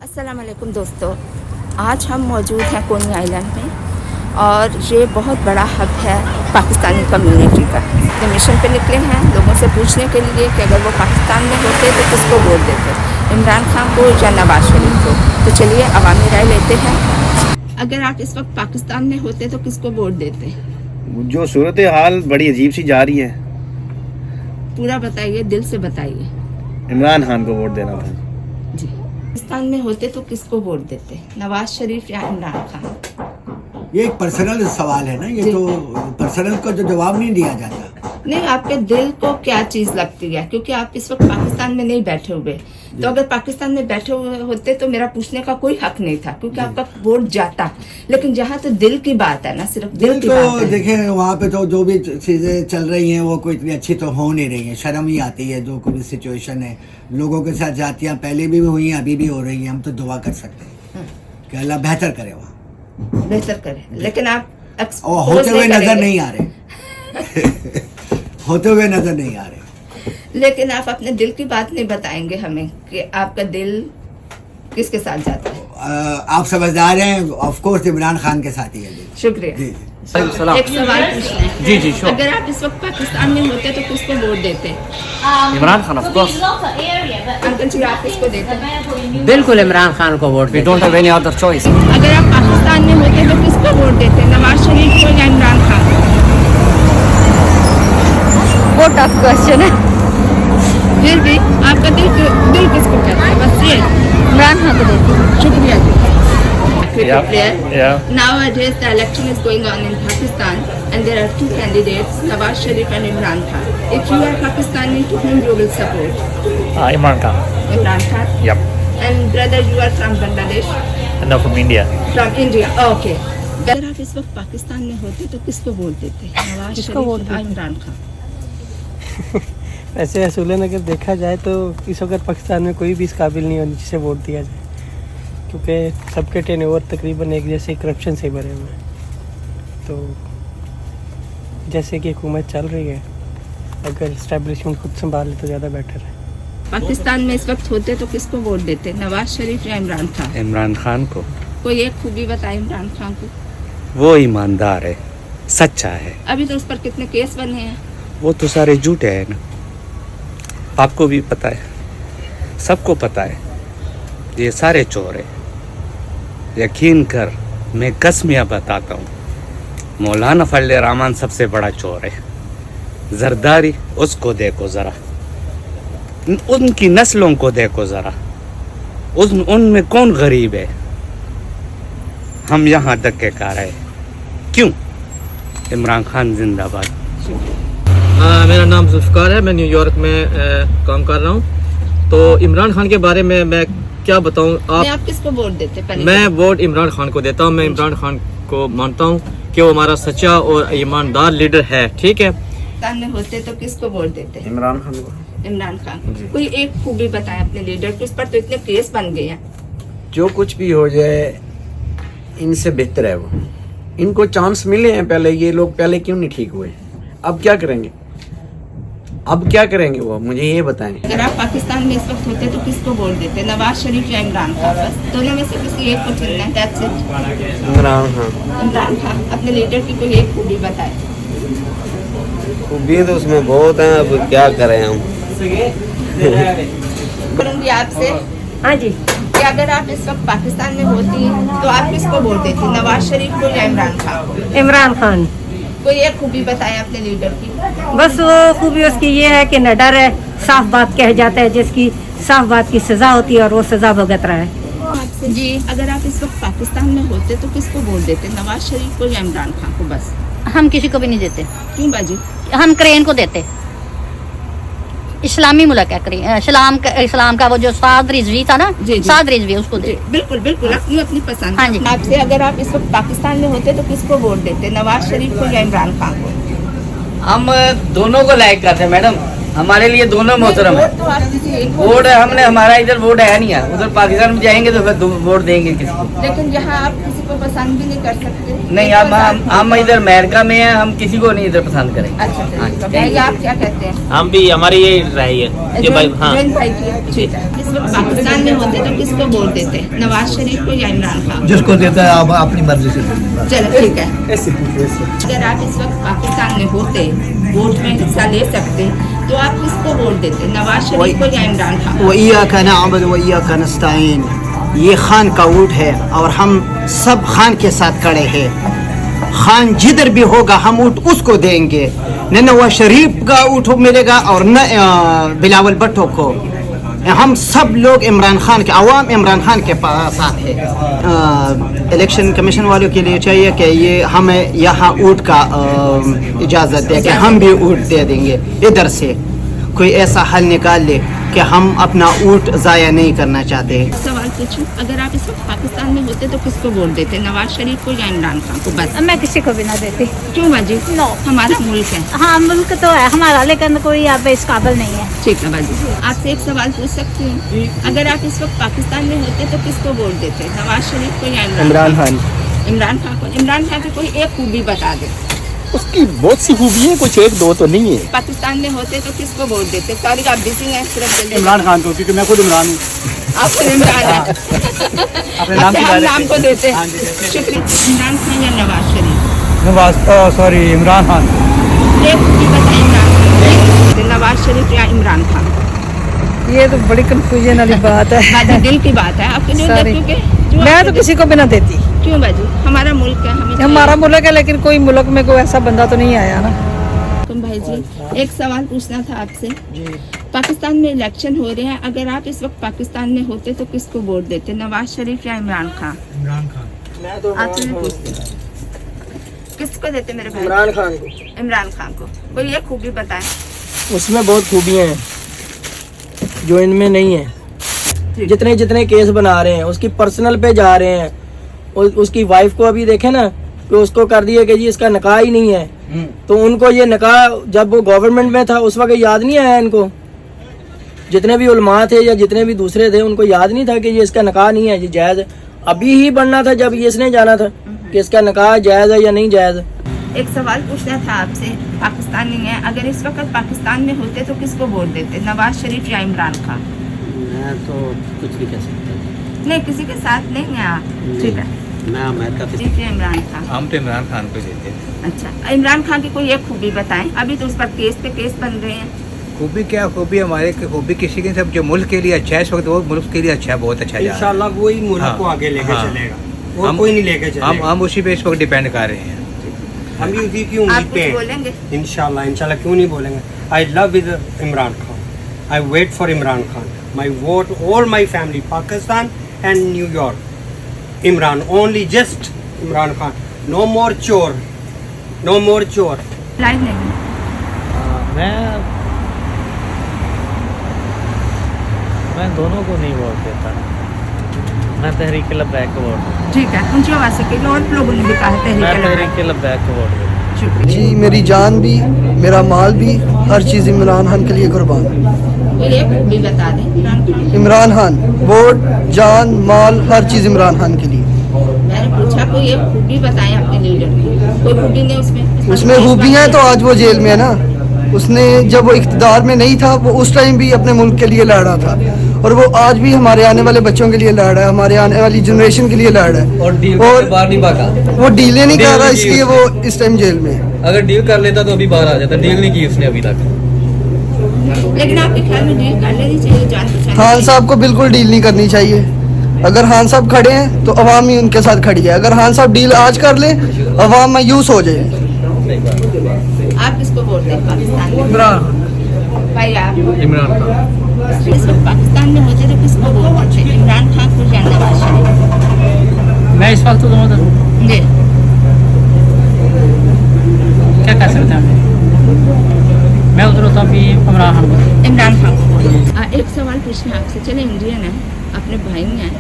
अस्सलाम वालेकुम दोस्तों, आज हम मौजूद हैं कोनी आइलैंड में और ये बहुत बड़ा हब है पाकिस्तानी कम्युनिटी का। तो मिशन पे निकले हैं लोगों से पूछने के लिए कि अगर वो पाकिस्तान में होते तो किसको वोट देते, इमरान खान को या नवाज शरीफ को। तो चलिए अवामी राय लेते हैं। अगर आप इस वक्त पाकिस्तान में होते तो किसको वोट देते? जो सूरत हाल बड़ी अजीब सी जा रही है, पूरा बताइए, दिल से बताइए। इमरान खान को वोट देना था जी। पाकिस्तान में होते तो किसको वोट देते, नवाज शरीफ या इमरान खान? ये एक पर्सनल सवाल है ना, ये तो पर्सनल को जो जवाब नहीं दिया जाता। नहीं, आपके दिल को क्या चीज लगती है? क्योंकि आप इस वक्त पाकिस्तान में नहीं बैठे हुए, तो अगर पाकिस्तान में बैठे हुए होते तो मेरा पूछने का कोई हक नहीं था, क्योंकि आपका वोट जाता। लेकिन जहाँ तो दिल की बात है ना, सिर्फ दिल की बात है। देखें वहाँ पे तो जो भी चीजें चल रही हैं वो कोई इतनी अच्छी तो हो नहीं रही है। शर्म ही आती है जो कोई सिचुएशन है। लोगों के साथ जातियाँ पहले भी हुई हैं, अभी भी हो रही हैं। हम तो दुआ कर सकते हैं कि अल्लाह बेहतर करे, वहाँ बेहतर करे। लेकिन आप होते हुए नजर नहीं आ रहे होते हुए नजर नहीं आ रहे। लेकिन आप अपने दिल की बात नहीं बताएंगे हमें कि आपका दिल किसके साथ जाता है? आप समझदार हैं, ऑफ कोर्स इमरान खान के साथ ही है। जी शुक्रिया। जी। एक सवाल पूछना है। जी जी श्योर। अगर आप इस वक्त पाकिस्तान में होते तो किसको वोट देते? Imran Khan of course. Uncle ji, आप किसको देते? बिल्कुल इमरान खान को vote we don't have any other choice. अगर आप पाकिस्तान में होते तो किसको वोट देते, नवाज शरीफ को या इमरान खान को? वो टफ क्वेश्चन है। फिर भी आपका दिल किसको कहता है? बस ये। इमरान खान को देती हूँ। शुक्रिया जी। Yeah. Nowadays the election is going on in Pakistan and there are two candidates, Nawaz Sharif and Imran Khan. If you are Pakistani, to whom you will support? Imran Khan. Imran Khan. Yep. And brother, you are from Bangladesh? No, from India. From India. Okay. अगर आप इस वक्त पाकिस्तान में होते तो किसको vote देते, नवाज शरीफ या इमरान खान? ऐसे असूलन अगर देखा जाए तो इस वक्त पाकिस्तान में कोई भी इस काबिल नहीं है जिसे वोट दिया जाए, क्योंकि सबके टेनओवर तकरीबन एक जैसे करप्शन से भरे हुए हैं। तो जैसे कि हुकूमत चल रही है, अगर इस्टेब्लिशमेंट खुद संभाल ले तो ज़्यादा बेटर है। पाकिस्तान में इस वक्त होते तो किसको वोट देते, नवाज शरीफ या इमरान खान? इमरान खान को। कोई एक खूबी बताए इमरान खान को। वो ईमानदार है, सच्चा है। अभी तो उस पर कितने केस बने हैं? वो तो सारे झूठे हैं ना, आपको भी पता है, सबको पता है, ये सारे चोर है। यकीन कर, मैं कसमियाँ बताता हूँ, मौलाना फजल रहमान सबसे बड़ा चोर है। जरदारी, उसको देखो ज़रा, उनकी नस्लों को देखो ज़रा, उनमें कौन गरीब है? हम यहाँ धक्के खा रहे हैं, क्यों? इमरान खान जिंदाबाद। मेरा नाम जुल्फकार है, मैं न्यूयॉर्क में काम कर रहा हूँ। तो इमरान खान के बारे में मैं क्या बताऊँ आप किसको वोट देते? मैं वोट इमरान खान को देता हूँ। मैं इमरान खान को मानता हूँ कि वो हमारा सच्चा और ईमानदार लीडर है। ठीक है। पाकिस्तान में होते तो किसको वोट देते? इमरान खान को। इमरान खान। कोई एक खूबी बताएं अपने लीडर की, उस पर तो इतने केस बन गए हैं। जो कुछ भी हो जाए इनसे बेहतर है वो। इनको चांस मिले हैं पहले, ये लोग पहले क्यों नहीं ठीक हुए? अब क्या करेंगे? अब क्या करेंगे वो, मुझे ये बताएं। अगर आप पाकिस्तान में इस वक्त होते तो किसको वोट देते, नवाज शरीफ या इमरान खान? बस दोनों में से किसी एक को चुनना है। That's it। इमरान खान। इमरान खान। अपने लीडर की कोई एक खूबी बताए। खूबी तो उसमें बहुत है, अब क्या करें हम। करूँगी आपसे। हाँ जी। कि अगर आप इस वक्त पाकिस्तान में होती तो आप किसको वोट देती, नवाज शरीफ को या इमरान खान को? इमरान खान। कोई एक खूबी बताएं अपने लीडर की। बस वो खूबी उसकी ये है कि न डर है, साफ बात कह जाता है, जिसकी साफ बात की सजा होती है और वो सजा भुगत रहा है। आपसे जी, अगर आप इस वक्त पाकिस्तान में होते तो किसको वोट देते, नवाज शरीफ को या इमरान खान को? बस। हम किसी को भी नहीं देते। क्यों बाजी? हम क्रेन को देते। इस्लामी मुल्क है क्रेन, इस्लाम का वो जो साद रिजवी था ना, साद रिजवी, उसको दे। बिल्कुल बिल्कुल, अपनी अपनी पसंद। हाँ जी। आपसे, अगर आप इस वक्त पाकिस्तान में होते तो किसको वोट देते, नवाज शरीफ को या इमरान खान को? हम दोनों को लाइक करते हैं मैडम, हमारे लिए दोनों मोहतरम है। वोट तो आप किसी एक को वोट हमने हमारा इधर वोट है नहीं है, उधर पाकिस्तान में जाएंगे तो फिर वोट देंगे किसी को। लेकिन यहाँ आप किसी को पसंद भी नहीं कर सकते। नहीं, हम इधर अमेरिका में हैं, हम किसी को नहीं इधर पसंद करेंगे। अच्छा चलिए, भैया आप क्या कहते हैं? हम भी, हमारी यही राय है कि भाई हाँ, जैन भाई की ठीक है। इस वक्त पाकिस्तान में होते तो किसको वोट देते, नवाज शरीफ को या इमरान खान? जिसको देता है आप अपनी मर्जी से चलो ठीक है। अगर आप इस वक्त पाकिस्तान में होते, वोट में हिस्सा ले सकते, तो आप किसको वोट देते, नवाज शरीफ को या इमरान खान? वइय्याका नअबुद वइय्याका नस्तईन, ये खान का वोट है और हम सब खान के साथ खड़े हैं। खान जिधर भी होगा हम वोट उसको देंगे, न नवाज शरीफ का वोट मिलेगा और न बिलावल भुट्टो को। हम सब लोग इमरान खान के, अवाम इमरान खान के साथ है। इलेक्शन कमीशन वालों के लिए चाहिए कि ये हमें यहाँ वोट का इजाज़त दे कि हम भी वोट दे देंगे। इधर से कोई ऐसा हल निकाल ले कि हम अपना वोट ज़ाया नहीं करना चाहते। सवाल पूछूं, अगर आप इस वक्त पाकिस्तान में होते तो किसको वोट देते, नवाज शरीफ को या इमरान खान को? बस मैं किसी को भी ना देती। क्यों बाजी? नो, हमारा मुल्क है। हाँ मुल्क तो है हमारा, लेकिन कोई यहाँ पे इस काबिल नहीं है। ठीक है बाजी, आपसे एक सवाल पूछ सकती हूँ? अगर आप इस वक्त पाकिस्तान में होते तो किसको वोट देते, नवाज शरीफ को या इमरान खान? इमरान खान को। इमरान खान की कोई एक खूबी बता दे। उसकी बहुत सी खूबी है, कुछ एक दो तो नहीं है। पाकिस्तान में होते तो किसको वोट देते? सॉरी आप बिजी हैं, सिर्फ जल्दी। इमरान खान को, क्योंकि मैं खुद इमरान हूँ। आप खुद इमरान हैं। अच्छा, हम नाम को देते हैं। शुक्रिया। इमरान खान या नवाज शरीफ? सॉरी, इमरान खान। एक खूबी बताइए इमरान खान, नवाज शरीफ या इमरान खान? ये तो बड़ी कंफ्यूजन वाली बात है। बाजी दिल की बात है आपके लिए, क्योंकि मैं तो किसी को भी ना देती। क्यों बाजी? हमारा मुल्क है, हमें हमारा मुल्क है, लेकिन कोई मुल्क में कोई ऐसा बंदा तो नहीं आया ना। तुम भाई जी, एक सवाल पूछना था आपसे। पाकिस्तान में इलेक्शन हो रहे हैं, अगर आप इस वक्त पाकिस्तान में होते तो किसको वोट देते, नवाज शरीफ या इमरान खान? इमरान खान। आपसे भी पूछते हैं, किसको देते मेरे भाई? इमरान खान को। इमरान खान को। कोई एक खूबी बताएं। उसमें बहुत खूबियाँ हैं जो इनमें नहीं है। जितने जितने केस बना रहे हैं उसकी पर्सनल पे जा रहे हैं, और उसकी वाइफ को अभी देखे ना कि उसको कर दिया कि जी इसका निकाह ही नहीं है, तो उनको ये निकाह जब वो गवर्नमेंट में था उस वक्त याद नहीं आया इनको। जितने भी उलमा थे या जितने भी दूसरे थे उनको याद नहीं था कि ये इसका निकाह नहीं है, ये जायज़ है। अभी ही बनना था जब ये इसने जाना था कि इसका निकाह जायज़ है या नहीं जायज़ है। एक सवाल पूछना था आपसे, पाकिस्तानी हैं, अगर इस वक्त पाकिस्तान में होते तो किसको वोट देते, नवाज शरीफ या इमरान खान? मैं तो कुछ भी कह सकता नहीं, किसी के साथ नहीं है आप। ठीक है, मैं अमेरिका से। शरीफ या इमरान खान? हम तो इमरान खान को देते हैं। अच्छा, इमरान खान की कोई एक खूबी बताएं, अभी तो उस पर केस पे केस बन रहे हैं। खूबी क्या खूबी, हमारे खूबी किसी के सब जो मुल्क के लिए अच्छा है इस वक्त, वो मुल्क के लिए अच्छा है, बहुत अच्छा जा रहा है। इंशाल्लाह वही मुल्क को आगे लेके चलेगा, और कोई नहीं लेके चलेगा। हम उसी पे इस वक्त डिपेंड कर रहे हैं। हम भी उसी की आप उम्मीद पे कुछ हैं। बोलेंगे? इंशाल्लाह इंशाल्लाह क्यों नहीं बोलेंगे। I love with Imran Khan, I wait for Imran Khan, my vote all my family Pakistan and New York, Imran only, just Imran Khan, no more चोर, नो मोर चोर। लाइव नहीं। मैं दोनों को नहीं वोट देता, मैं तहरीक लब्बैक को वोट देता ठीक है, ऊंची आवाज से कहिए, और लोगों ने भी कहा है हूं। मैं तहरीक तहरीक लब्बैक को वोट देता हूं। शुक्रिया। जी मेरी जान भी, मेरा माल भी, हर चीज़ इमरान खान के लिए कुर्बान। कोई एक खूबी बता दें इमरान खान? इमरान खान, वोट, जान, माल, हर चीज़ इमरान खान के लिए। मैंने पूछा कोई एक खूबी बताएं अपने लीडर की, कोई खूबी नहीं उसमें? उसमें खूबियाँ हैं तो आज वो जेल में है ना। उसने जब वो इख्तिदार में नहीं था वो उस टाइम भी अपने मुल्क के लिए लड़ा था, और वो आज भी हमारे आने वाले बच्चों के लिए लड़ रहा है, हमारे आने वाली जनरेशन के लिए लड़ रहा है। और बाहर नहीं भागा, वो डीलें नहीं कर रहा, इसलिए वो इस टाइम जेल में है। अगर डील कर लेता तो अभी बाहर आ जाता, डील नहीं की उसने अभी तक। लेकिन आपके ख्याल में डील कर लेनी चाहिए, जान बचाने खान के साहब को बिल्कुल डील नहीं करनी चाहिए। अगर खान साहब खड़े हैं तो अवाम ही उनके साथ खड़ी है। अगर खान साहब डील आज कर ले, अवाम मायूस हो जाए। लिए। आप किसको वोट दें पाकिस्तान में? इमरान भाई आप? इमरान खान। इस वक्त पाकिस्तान में होते तो किसको वोट देते, इमरान खान को या नवाज शरीफ? मैं इस वक्त तो दोनों जी, क्या कर सकते हैं, मैं उधर होता भी इमरान खान को। इमरान खान को वोट। एक सवाल पूछना आपसे, चले इंडियन है, अपने भाई हैं,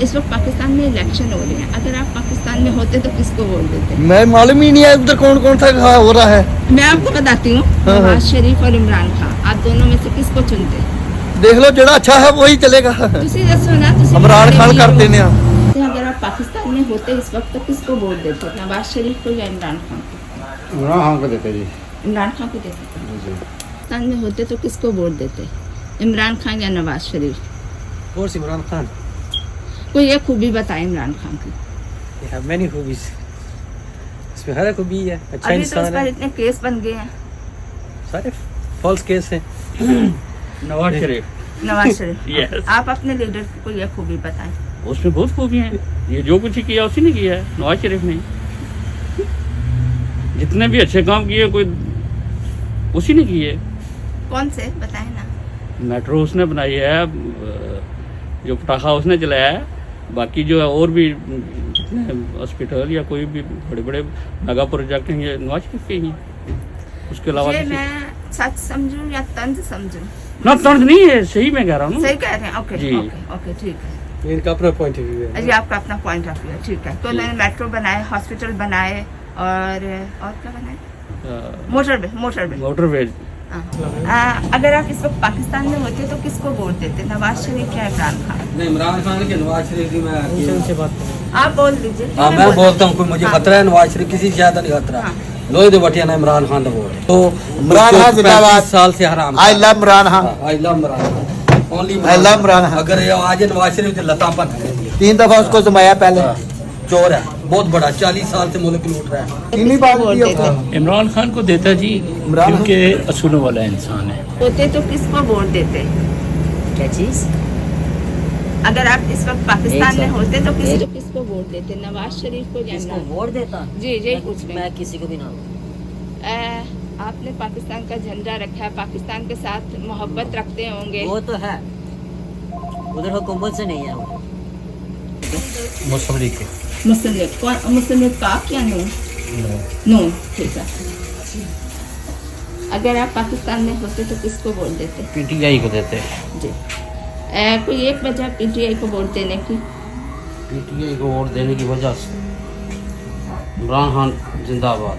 इस वक्त पाकिस्तान में इलेक्शन हो रहे हैं, अगर आप पाकिस्तान में होते तो किसको वोट देते? मैं मालूम ही नहीं है उधर कौन कौन सा हो रहा है। मैं आपको बताती हूँ, नवाज शरीफ और इमरान खान, आप दोनों में से किसको चुनते? देख लो जड़ा अच्छा है वही चलेगा। तुसी दसो ना, तुसी इमरान खान कर देने अगर आप पाकिस्तान में होते इस वक्त तो किसको वोट देते, नवाज शरीफ को या इमरान खान को? इमरान खान को देते जी। इमरान खान को देते। पाकिस्तान में होते तो किसको वोट देते, इमरान खान या नवाज शरीफ? कोर्स इमरान खान। कोई एक खूबी बताए इमरान खान की। They have many hobbies. इसमें हर खूबी है, अच्छा अभी तो इंसान उस पर है। इतने केस बन गए हैं। सारे फॉल्स केस हैं। नवाज शरीफ। नवाज शरीफ। Yes. आप अपने लीडर की कोई एक खूबी बताएं। उसमें बहुत खूबी हैं, ये जो कुछ किया उसी ने किया है, नवाज शरीफ ने। जितने भी अच्छे काम किए कोई उसी ने किए। कौन से बताएं ना। मेट्रो उसने बनाई है, जो पटाखा उसने जलाया है, बाकी जो है और भी जितने हॉस्पिटल या कोई भी बड़े बड़े मेगा प्रोजेक्ट हैं ये नवाज शरीफ के ही हैं। उसके अलावा ये किसी- मैं सच समझूं या तंज समझूं? ना तर्ज नहीं है, सही मैं कह रहा हूँ। सही कह रहे हैं। ओके जी। ओके ओके ठीक है। इनका अपना पॉइंट ऑफ व्यू है। जी आपका अपना पॉइंट ऑफ व्यू है, ठीक है। तो उन्होंने मेट्रो बनाए, हॉस्पिटल बनाए और क्या बनाए? मोटरवे। मोटरवे। अगर आप इस वक्त पाकिस्तान में होते तो किसको वोट देते, नवाज शरीफ या इमरान खान? नहीं, इमरान खान के नवाज शरीफ की मैं उनसे बात करें। आप बोल दीजिए। हाँ मैं बोलता हूँ, कोई मुझे खतरा है नवाज शरीफ किसी से ज्यादा नहीं खतरा। लोहे दे बटिया ना इमरान खान का वोट तो इमरान खान जिंदाबाद। 35 साल से हराम। I love Imran Khan. I love Imran Khan. Only I love Imran Khan. अगर ये आज नवाज शरीफ के लता पर 3 दफा उसको जमाया पहले। चोर है बहुत बड़ा, 40 साल से मुल्क लूट रहा है। कितनी बार दिया? इमरान खान को देता जी, क्योंकि असूलों वाला इंसान है। होते तो किसको वोट देते? क्या चीज? अगर आप इस वक्त पाकिस्तान में होते तो किसको वोट देते, नवाज शरीफ को या इमरान? वोट देता? जी यही पूछ रहे मैं किसी को भी ना। हैं। आपने पाकिस्तान का झंडा रखा है, पाकिस्तान के साथ मोहब्बत रखते होंगे। वो तो है, उधर हुकूमत से नहीं है वो। मुस्लिम लीग के। मुस्लिम लीग कौन? मुस्लिम लीग का आप या नो? नो ठीक है। अगर आप पाकिस्तान में होते तो किसको वोट देते? पीटीआई को देते। जी कोई एक वजह पीटीआई को वोट देने की? पीटीआई को वोट देने की वजह से इमरान खान जिंदाबाद।